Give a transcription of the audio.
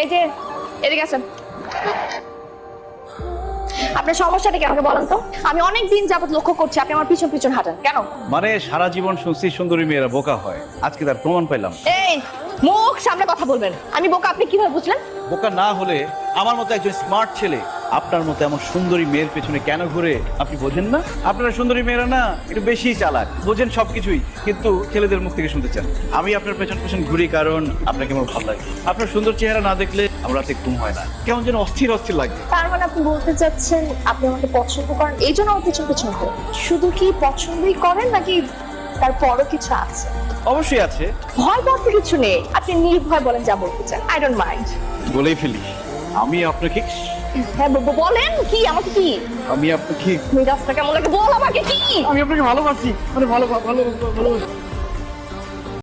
এই যে এদিকে আসেন। আপনার সমস্যাটা কি আমাকে বলেন তো? আমি অনেক দিন যাবত লক্ষ্য করছি আপনি আমার পিছন পিছন হাঁটেন কেন? মানে সারা জীবন শুনছি সুন্দরী মেয়েরা বোকা হয়, আজকে তার প্রমাণ পাইলাম। এই মুখ সামনে কথা বলবেন। আমি বোকা আপনি কিভাবে বুঝলেন? বোকা না হলে আমার মতো একজন স্মার্ট ছেলে আপনার মতো এমন সুন্দরী মেয়ের পেছনে কেন ঘুরে আপনি বোঝেন না? আপনারা সুন্দরী মেয়েরা না একটু বেশি চালাক, বোঝেন সবকিছুই, কিন্তু ছেলেদের মুখ থেকে শুনতে চান। আমি আপনার পেছন পেছন ঘুরি কারণ আপনাকে আমার ভালো লাগে। আপনার সুন্দর চেহারা না দেখলে আমার রাতে ঘুম হয় না, কেমন যেন অস্থির অস্থির লাগে। তার মানে আপনি বলতে চাচ্ছেন আপনি আমাকে পছন্দ করেন এই জন্য আমার পিছন পিছন ঘুরেন? শুধু কি পছন্দই করেন নাকি তারপরও কিছু আছে? অবশ্যই আছে। ভয় পাওয়ার কিছু নেই, আপনি নির্ভয় বলেন যা বলতে চান, আই ডোন্ট মাইন্ড। বলেই ফেলি, আমি আপনাকে হ্যাঁ বলেন কি, আমাকে কি আমি আপনাকে মেজাজটা কেমন লাগে বল আমাকে কি। আমি আপনাকে ভালোবাসি, মানে ভালো ভালো ভালো